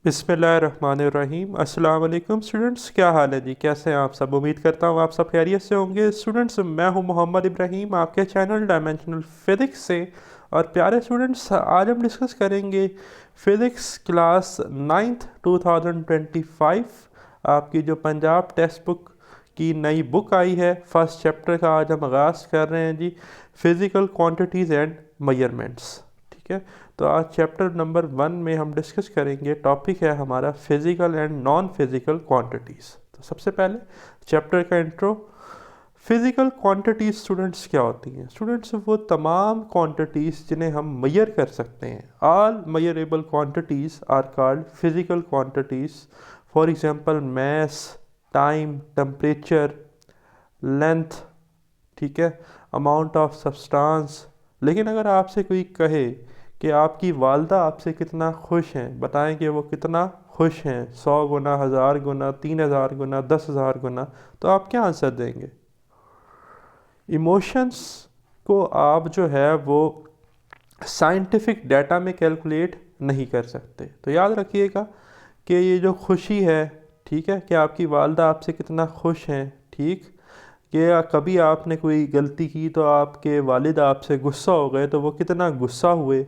बिस्मिल्लाहिर्रहमानिर्रहीम। अस्सलाम वालेकुम स्टूडेंट्स, क्या हाल है जी? कैसे हैं आप सब? उम्मीद करता हूँ आप सब खैरियत से होंगे। स्टूडेंट्स, मैं हूँ मोहम्मद इब्राहीम आपके चैनल डायमेंशनल फिज़िक्स से। और प्यारे स्टूडेंट्स, आज हम डिस्कस करेंगे फ़िज़िक्स क्लास 9th 2025। आपकी जो पंजाब टेक्स्ट बुक की नई बुक आई है, फर्स्ट चैप्टर का आज हम आगाज़ कर रहे हैं जी, फिज़िकल क्वांटिटीज़ एंड मेजरमेंट्स। ठीक है, तो आज चैप्टर नंबर 1 में हम डिस्कस करेंगे, टॉपिक है हमारा physical and non physical quantities. तो सबसे पहले चैप्टर का इंट्रो। फिजिकल क्वांटिटीज़ स्टूडेंट्स क्या होती हैं? स्टूडेंट्स, वो तमाम क्वांटिटीज़ जिन्हें हम मेजर कर सकते हैं। All measurable quantities are called physical quantities. For example mass, time, temperature, length, ठीक है, अमाउंट ऑफ सब्सटेंस। लेकिन अगर आपसे कोई कहे कि आपकी वालदा आपसे कितना खुश हैं, बताएं कि वो कितना खुश हैं, 100 गुना, 1000 गुना, 3000 गुना, 10,000 गुना, तो आप क्या आंसर देंगे? इमोशंस को आप जो है वो साइंटिफिक डाटा में कैलकुलेट नहीं कर सकते। तो याद रखिएगा कि ये जो खुशी है, ठीक है, कि आपकी वालदा आपसे कितना खुश हैं, ठीक, कि कभी आपने कोई गलती की तो आपके वालिद आपसे गुस्सा हो गए तो वो कितना गुस्सा हुए,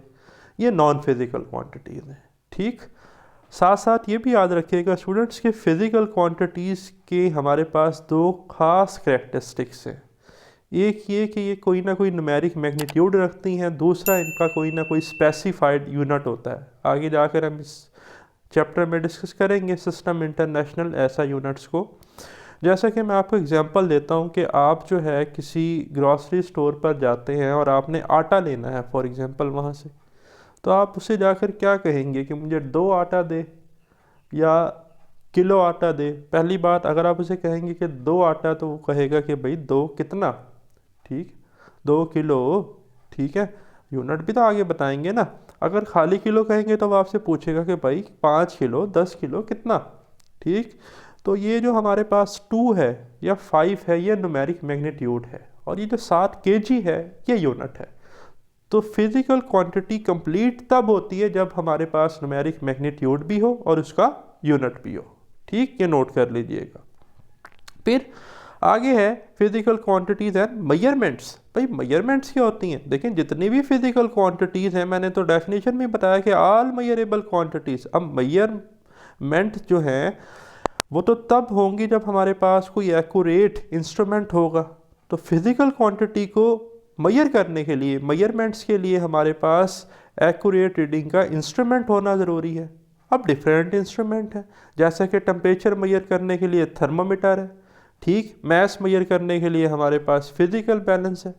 ये नॉन फिज़िकल क्वांटिटीज़ हैं। ठीक, साथ साथ ये भी याद रखिएगा स्टूडेंट्स के फ़िज़िकल क्वांटिटीज़ के हमारे पास दो ख़ास करैक्टरिस्टिक्स हैं। एक ये कि ये कोई ना कोई न्यूमेरिक मैग्नीट्यूड रखती हैं, दूसरा इनका कोई ना कोई स्पेसिफाइड यूनिट होता है। आगे जाकर हम इस चैप्टर में डिस्कस करेंगे सिस्टम इंटरनेशनल ऐसा यूनिट्स को। जैसा कि मैं आपको एग्जांपल देता हूँ कि आप जो है किसी ग्रॉसरी स्टोर पर जाते हैं और आपने आटा लेना है फॉर एग्जांपल वहाँ से, तो आप उससे जाकर क्या कहेंगे कि मुझे 2 आटा दे या किलो आटा दे? पहली बात, अगर आप उसे कहेंगे कि 2 आटा, तो वो कहेगा कि भाई 2 कितना, ठीक, 2 किलो, ठीक है, यूनिट भी तो आगे बताएंगे ना। अगर खाली किलो कहेंगे तो वो आपसे पूछेगा कि भाई 5 किलो, 10 किलो कितना, ठीक। तो ये जो हमारे पास 2 है या 5 है, ये न्यूमेरिक मैग्नीट्यूड है, और ये जो 7 केजी है, ये यूनिट है। तो फिजिकल क्वांटिटी कंप्लीट तब होती है जब हमारे पास न्यूमेरिक मैग्नीट्यूड भी हो और उसका यूनिट भी हो। ठीक, ये नोट कर लीजिएगा। फिर आगे है फिजिकल क्वांटिटीज़ एंड मेजरमेंट्स। भाई मेजरमेंट्स क्या होती हैं? देखें, जितनी भी फिजिकल क्वांटिटीज़ हैं, मैंने तो डेफिनेशन में बताया कि ऑल मेजरेबल क्वांटिटीज़। अब मेजरमेंट जो है वो तो तब होंगी जब हमारे पास कोई एक्यूरेट इंस्ट्रूमेंट होगा। तो फिज़िकल क्वांटिटी को मेजर करने के लिए, मेजरमेंट्स के लिए हमारे पास एक्यूरेट रीडिंग का इंस्ट्रूमेंट होना ज़रूरी है। अब डिफरेंट इंस्ट्रूमेंट है, जैसे कि टेम्परेचर मेजर करने के लिए थर्मामीटर है, ठीक, मैस मेजर करने के लिए हमारे पास फिज़िकल बैलेंस है,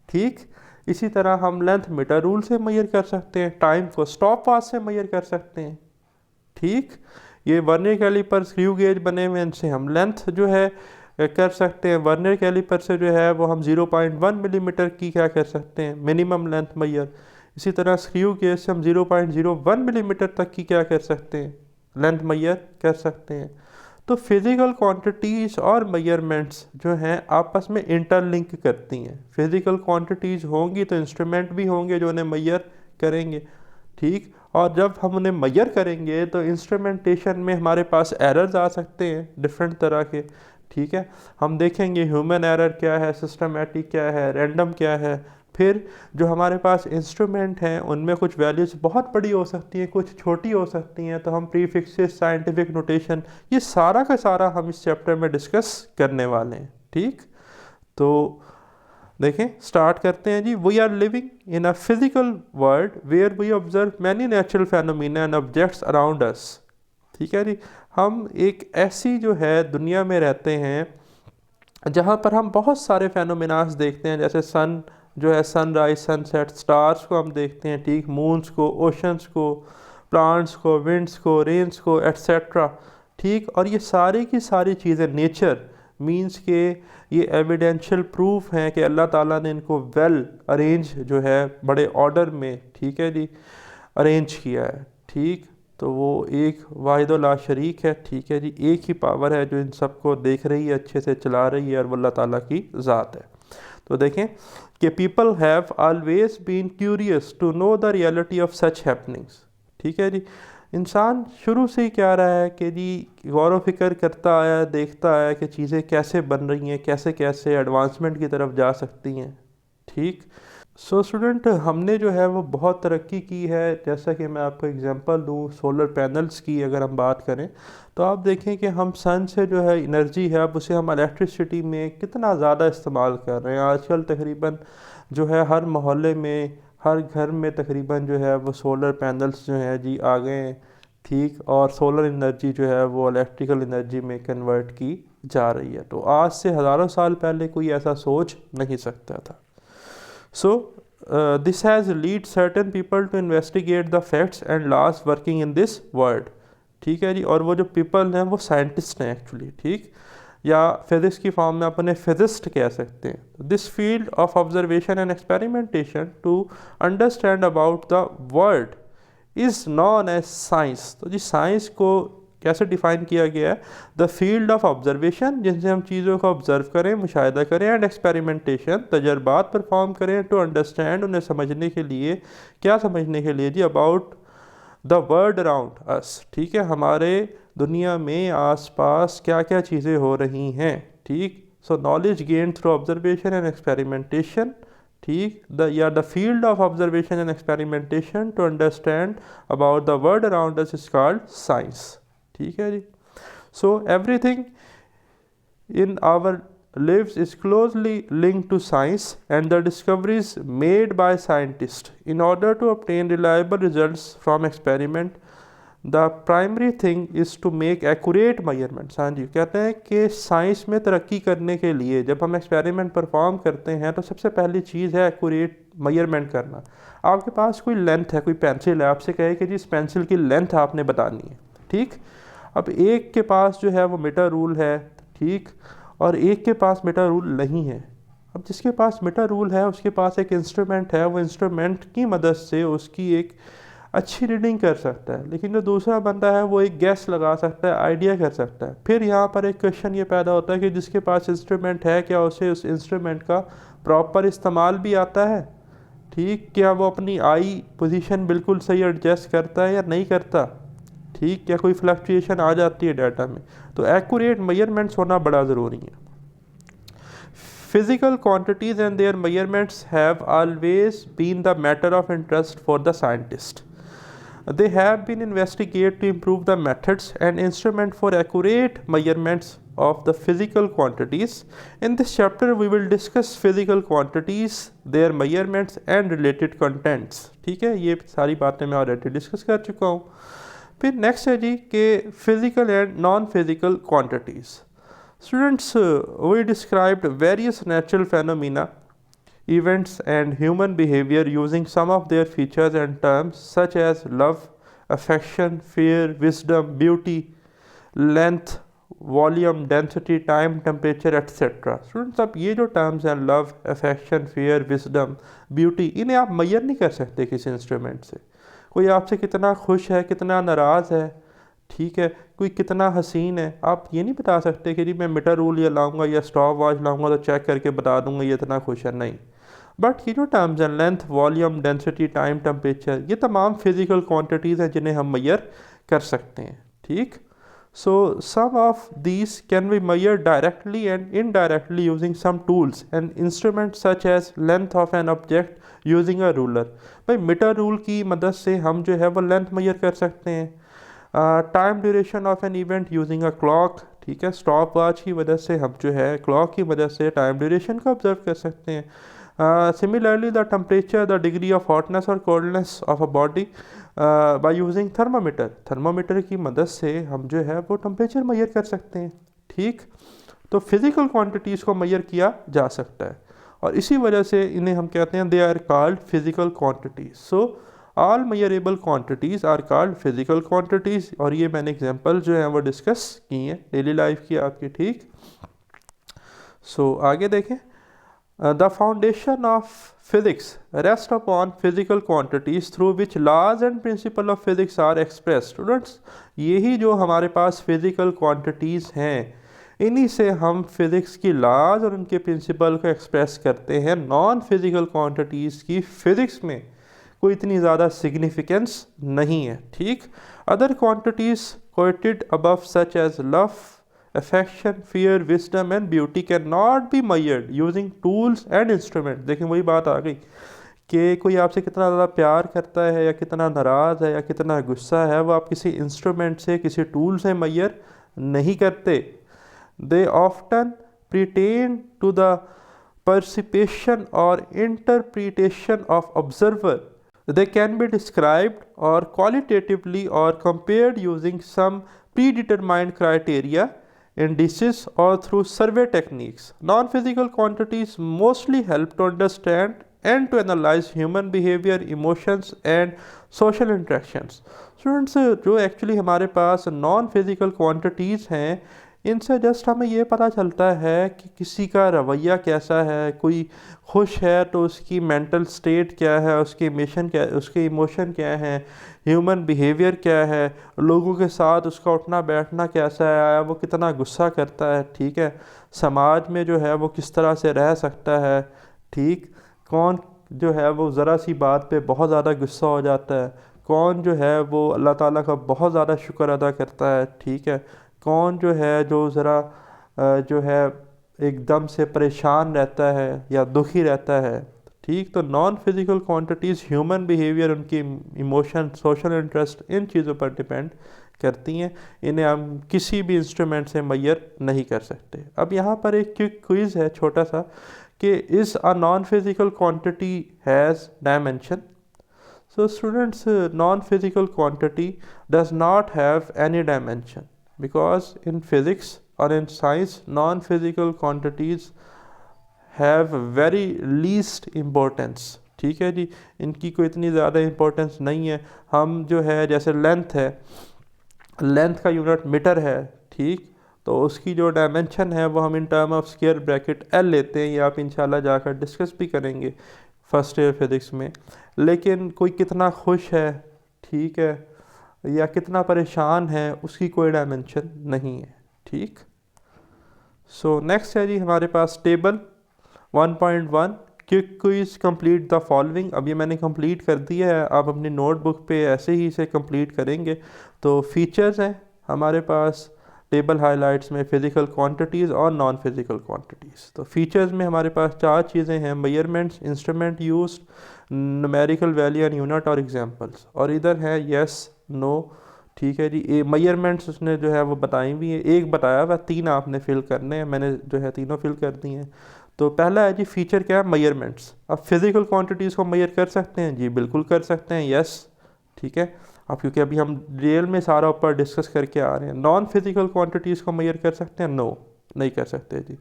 ठीक। इसी तरह हम लेंथ मीटर रूल से मेजर कर सकते हैं, टाइम को स्टॉप वॉच से मेजर कर सकते हैं, ठीक। ये वर्नियर कैलिपर स्क्रू गेज बने हुए हैं, इनसे हम लेंथ जो है कर सकते हैं। वर्नियर कैलिपर से जो है वो हम 0.1 मिलीमीटर की क्या कर सकते हैं, मिनिमम लेंथ मैयर। इसी तरह स्क्रू गेज से हम 0.01 मिलीमीटर तक की क्या कर सकते हैं, लेंथ मैयर कर सकते हैं। तो फिज़िकल क्वांटिटीज़ और मेजरमेंट्स जो हैं आपस में इंटरलिंक करती हैं। फिज़िकल क्वांटिटीज़ होंगी तो इंस्ट्रूमेंट भी होंगे जो उन्हें मेजर करेंगे, ठीक। और जब हम उन्हें मेजर करेंगे तो इंस्ट्रूमेंटेशन में हमारे पास एरर्स आ सकते हैं डिफरेंट तरह के, ठीक है। हम देखेंगे ह्यूमन एरर क्या है, सिस्टमेटिक क्या है, रैंडम क्या है। फिर जो हमारे पास इंस्ट्रूमेंट हैं उनमें कुछ वैल्यूज़ बहुत बड़ी हो सकती हैं, कुछ छोटी हो सकती हैं, तो हम प्रीफिक्सेस, साइंटिफिक नोटेशन, ये सारा का सारा हम इस चैप्टर में डिस्कस करने वाले हैं, ठीक। तो देखें, स्टार्ट करते हैं जी। We are living in a physical world where we observe many natural phenomena and objects around us. ठीक है जी, हम एक ऐसी जो है दुनिया में रहते हैं जहाँ पर हम बहुत सारे फेनोमेनास देखते हैं, जैसे सन जो है, सनराइज, सनसेट, स्टार्स को हम देखते हैं, ठीक, मून्स को, ओशंस को, प्लांट्स को, विंड्स को, रेन्स को, एट्सेट्रा, ठीक। और ये सारी की सारी चीज़ें नेचर मींस के ये एविडेंशियल प्रूफ हैं कि अल्लाह ताला ने इनको वेल अरेंज जो है, बड़े ऑर्डर में, ठीक है जी, अरेंज किया है, ठीक। तो वो एक वाहिद ला शरीक है, ठीक है जी, एक ही पावर है जो इन सबको देख रही है, अच्छे से चला रही है, और वो अल्लाह ताला की ज़ात है। तो देखें कि people have always been curious to know the reality of such happenings, ठीक है जी। इंसान शुरू से ही क्या रहा है कि जी गौर व फिक्र करता आया, देखता आया कि चीज़ें कैसे बन रही हैं, कैसे कैसे एडवांसमेंट की तरफ जा सकती हैं। ठीक। सो स्टूडेंट, हमने जो है वो बहुत तरक्की की है। जैसा कि मैं आपको एग्जांपल दूँ सोलर पैनल्स की, अगर हम बात करें तो आप देखें कि हम सन से जो है एनर्जी है, अब उसे हम इलेक्ट्रिसिटी में कितना ज़्यादा इस्तेमाल कर रहे हैं। आजकल तकरीबन जो है हर मोहल्ले में, हर घर में तकरीबन जो है वो सोलर पैनल्स जो हैं जी आ गए हैं। ठीक। और सोलर एनर्जी जो है वो इलेक्ट्रिकल एनर्जी में कन्वर्ट की जा रही है। तो आज से हज़ारों साल पहले कोई ऐसा सोच नहीं सकता था। So, this has lead certain people to investigate the facts and laws working in this world। ठीक है जी। और वो जो पीपल हैं वो साइंटिस्ट हैं एक्चुअली। ठीक। या फिजिक्स की फॉर्म में अपने फिजिस्ट कह सकते हैं। This field of observation and experimentation to understand about the world is known as science. तो जी साइंस को कैसे डिफ़ाइन किया गया है? द फील्ड ऑफ ऑब्जर्वेशन, जिनसे हम चीज़ों को ऑब्ज़र्व करें, मुशाहिदा करें, एंड एक्सपेरिमेंटेशन, तजर्बात परफॉर्म करें, टू अंडरस्टैंड, उन्हें समझने के लिए। क्या समझने के लिए जी? About the world around us. ठीक है, हमारे दुनिया में आसपास क्या क्या चीज़ें हो रही हैं। ठीक। So knowledge gain through observation and experimentation. ठीक। The field of observation and experimentation to understand about the world around us is called science. ठीक है जी। So everything in our lives is closely linked to science and the discoveries made by scientists. In order to obtain reliable results from experiment, the primary thing is to make accurate measurements। हाँ जी, कहते हैं कि science में तरक्की करने के लिए जब हम एक्सपेरिमेंट परफॉर्म करते हैं तो सबसे पहली चीज़ है एक्यूरेट मेजरमेंट करना। आपके पास कोई लेंथ है, कोई पेंसिल है, आपसे कहे कि जी इस पेंसिल की लेंथ आपने बतानी है। ठीक। अब एक के पास जो है वो मीटर रूल है। ठीक। और एक के पास मीटर रूल नहीं है। अब जिसके पास मीटर रूल है उसके पास एक इंस्ट्रूमेंट है, वो इंस्ट्रूमेंट की मदद से उसकी एक अच्छी रीडिंग कर सकता है। लेकिन जो दूसरा बंदा है वो एक गैस लगा सकता है, आइडिया कर सकता है। फिर यहाँ पर एक क्वेश्चन ये पैदा होता है कि जिसके पास इंस्ट्रूमेंट है, क्या उसे उस इंस्ट्रूमेंट का प्रॉपर इस्तेमाल भी आता है? ठीक। क्या वो अपनी आई पोजीशन बिल्कुल सही एडजस्ट करता है या नहीं करता? ठीक। क्या कोई फ्लक्चुएशन आ जाती है डाटा में? तो एक्यूरेट मेजरमेंट्स होना बड़ा ज़रूरी है। Physical quantities and their measurements have always been the matter of interest for the scientist. They have been investigated to improve the methods and instrument for accurate measurements of the physical quantities. In this chapter, we will discuss physical quantities, their measurements and related contents। ठीक है, ये सारी बातें मैं already discuss कर चुका हूँ। फिर नेक्स्ट है जी कि physical and non physical quantities. Students, we described various natural phenomena, events and human behavior using some of their features and terms such as love, affection, fear, wisdom, beauty, length, volume, density, time, temperature etcetera. Students, अब ये जो terms हैं love, affection, fair, wisdom, beauty, इन्हें आप major नहीं कर सकते किसी इंस्ट्रूमेंट से। कोई आपसे कितना खुश है, कितना नाराज़ है, ठीक है, कोई कितना हसीन है, आप ये नहीं बता सकते कि जी मैं मीटर रूल ये लाऊंगा या स्टॉप वॉच लाऊंगा तो चेक करके बता दूंगा ये इतना खुश है, नहीं। बट ये जो टर्म्स हैं length, volume, density, time, temperature, ये तमाम फिजिकल क्वांटिटीज़ हैं जिन्हें हम मेजर कर सकते हैं। ठीक। So some of these can be measured directly and indirectly using some tools and instruments such as length of an object using a ruler। भाई मीटर रूल की मदद से हम जो है वो लेंथ मेजर कर सकते हैं। Time duration of an event using a clock, ठीक है, स्टॉप वॉच की मदद से हम जो है क्लॉक की मदद से टाइम ड्यूरेशन को ऑब्जर्व कर सकते हैं। Similarly, the temperature, the degree of hotness or coldness of a body by using thermometer, thermometer की मदद से हम जो है वो टेम्परेचर मेजर कर सकते हैं। ठीक। तो फिज़िकल क्वांटिटीज़ को मेजर किया जा सकता है और इसी वजह से इन्हें हम कहते हैं they are called physical quantities. So all measurable quantities are called physical quantities. और ये मैंने एग्जांपल जो है वो डिस्कस की हैं डेली लाइफ की आपकी। ठीक। सो आगे देखें। The foundation of physics rests upon physical quantities through which laws and principles of physics are expressed। Students, यही जो हमारे पास physical quantities हैं, इन्हीं से हम फिज़िक्स की laws और उनके प्रिंसिपल को एक्सप्रेस करते हैं। नॉन फिज़िकल क्वांटिटीज़ की फ़िज़िक्स में कोई इतनी ज़्यादा सिग्निफिकेंस नहीं है, ठीक। Other quantities quoted above such as love, affection, fear, wisdom and beauty cannot be measured using tools and instruments। देखें वही बात आ गई कि कोई आपसे कितना ज़्यादा प्यार करता है या कितना नाराज़ है या कितना गुस्सा है, वो आप किसी इंस्ट्रूमेंट से, किसी टूल से मेजर नहीं करते। They often pretend to the perception or interpretation of observer। They can be described or qualitatively or compared using some predetermined criteria, indices or through survey techniques। Non-physical quantities mostly help to understand and to analyze human behavior, emotions and social interactions। Students, जो actually हमारे पास non physical quantities हैं, इनसे just हमें ये पता चलता है कि किसी का रवैया कैसा है। कोई खुश है तो उसकी मेंटल स्टेट क्या है, उसके इमोशन क्या है, ह्यूमन बिहेवियर क्या है, लोगों के साथ उसका उठना बैठना कैसा है, वो कितना गुस्सा करता है, ठीक है, समाज में जो है वो किस तरह से रह सकता है, ठीक, कौन जो है वो ज़रा सी बात पे बहुत ज़्यादा गुस्सा हो जाता है, कौन जो है वो अल्लाह ताला का बहुत ज़्यादा शुक्र अदा करता है, ठीक है, कौन जो है जो ज़रा जो है एकदम से परेशान रहता है या दुखी रहता है, ठीक। तो non physical quantities human behaviour, उनकी इमोशन, सोशल इंटरेस्ट, इन चीज़ों पर डिपेंड करती हैं। इन्हें हम किसी भी इंस्ट्रूमेंट से मेजर नहीं कर सकते। अब यहाँ पर एक क्विज़ है छोटा सा कि is a non physical quantity has dimension. So students, non-physical quantity does not have any dimension because in physics or in science non-physical quantities have very least importance। ठीक है जी, इनकी कोई इतनी ज़्यादा इम्पोर्टेंस नहीं है। हम जो है जैसे लेंथ है, लेंथ का यूनिट मीटर है, ठीक, तो उसकी जो डायमेंशन है वो हम in term of square bracket L लेते हैं। ये आप इंशाल्लाह जाकर डिस्कस भी करेंगे फर्स्ट ईयर फिज़िक्स में। लेकिन कोई कितना खुश है, ठीक है, या कितना परेशान है, उसकी कोई डायमेंशन नहीं है, ठीक। सो नेक्स्ट है जी हमारे पास table 1.1 quiz complete the following. अब ये मैंने कंप्लीट कर दिया है, आप अपनी नोटबुक पे ऐसे ही इसे कंप्लीट करेंगे। तो फीचर्स हैं हमारे पास टेबल हाइलाइट्स में, फिज़िकल क्वांटिटीज़ और नॉन फिज़िकल क्वांटिटीज़। तो फीचर्स में हमारे पास 4 चीज़ें हैं: measurements, instrument use, numerical value and unit और एग्जांपल्स। और इधर है यस नो, ठीक है जी। मेजरमेंट्स उसने जो है वो बताई भी है, एक बताया हुआ, 3 आपने फिल करने हैं, मैंने जो है तीनों फिल कर दी हैं। तो पहला है जी फीचर क्या है, मेजरमेंट्स। अब फिज़िकल क्वांटिटीज़ को मेजर कर सकते हैं जी, बिल्कुल कर सकते हैं, यस, ठीक है। अब क्योंकि अभी हम रियल में सारा ऊपर डिस्कस करके आ रहे हैं। नॉन फिज़िकल क्वांटिटीज़ को मेजर कर सकते हैं, नो, नहीं कर सकते जी।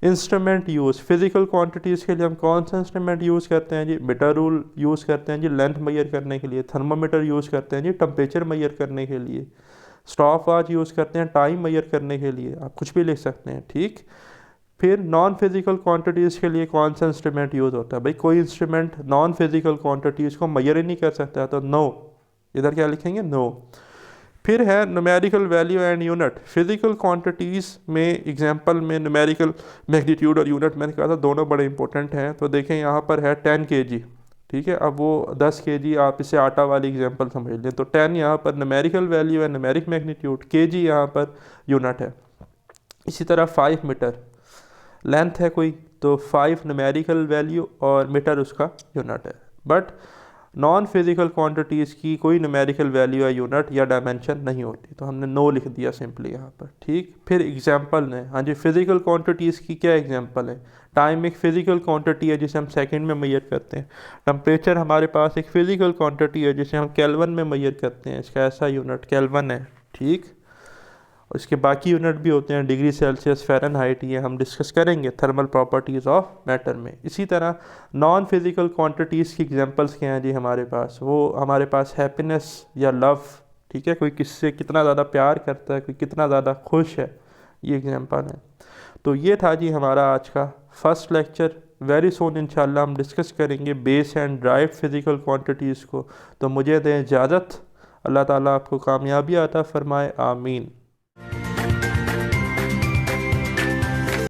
इंस्ट्रूमेंट यूज़, फिज़िकल क्वांटिटीज़ के लिए हम कौन सा इंस्ट्रूमेंट यूज़ करते हैं जी, मीटर रूल यूज़ करते हैं जी लेंथ मेजर करने के लिए, थर्मामीटर यूज़ करते हैं जी टेम्परेचर मेजर करने के लिए, स्टॉप वॉच यूज़ करते हैं टाइम मेजर करने के लिए, आप कुछ भी लिख सकते हैं, ठीक। फिर नॉन फिज़िकल क्वांटिटीज़ के लिए कौन सा इंस्ट्रूमेंट यूज़ होता है, भाई कोई इंस्ट्रूमेंट नॉन फिज़िकल क्वांटिटीज़ को मेजर ही नहीं कर सकता, तो नो, इधर क्या लिखेंगे, नो। फिर है numerical value and unit. Physical quantities में एग्जांपल में न्यूमेरिकल मैग्नीट्यूड और यूनिट मैंने कहा था दोनों बड़े इंपॉर्टेंट हैं। तो देखें यहाँ पर है 10 kg, ठीक है। अब वो 10 kg, आप इसे आटा वाली एग्जांपल समझ लें, तो 10 यहाँ पर न्यूमेरिकल वैल्यू है, न्यूमेरिक मैग्नीट्यूड, kg यहाँ पर यूनिट है। इसी तरह 5 मीटर लेंथ है कोई, तो 5 न्यूमेरिकल वैल्यू और मीटर उसका यूनिट है। बट नॉन फिज़िकल क्वांटिटीज़ की कोई न्यूमेरिकल वैल्यू या यूनिट या डायमेंशन नहीं होती, तो हमने नो लिख दिया सिंपली यहाँ पर, ठीक। फिर एग्जांपल ने, हाँ जी, फिज़िकल क्वांटिटीज़ की क्या एग्जांपल है। टाइम एक फ़िज़िकल क्वांटिटी है जिसे हम सेकंड में मेजर करते हैं। टेम्परेचर हमारे पास एक फ़िज़िकल क्वांटिटी है जिसे हम केल्विन में मेजर करते हैं, इसका ऐसा यूनिट केल्विन है, ठीक। उसके बाकी यूनिट भी होते हैं, डिग्री सेल्सियस, फ़ारेनहाइट, ये हम डिस्कस करेंगे थर्मल प्रॉपर्टीज़ ऑफ मैटर में। इसी तरह नॉन फिज़िकल क्वांटिटीज़ की एग्जांपल्स क्या हैं जी हमारे पास, वो हमारे पास हैप्पीनेस या लव, ठीक है, कोई किससे कितना ज़्यादा प्यार करता है, कोई कितना ज़्यादा खुश है, ये एग्जांपल है। तो ये था जी हमारा आज का फर्स्ट लेक्चर। वेरी सून इंशाल्लाह हम डिस्कस करेंगे base and drive physical quantities को। तो मुझे दें इजाज़त, अल्लाह ताला आपको कामयाबी अता फ़रमाए, आमीन।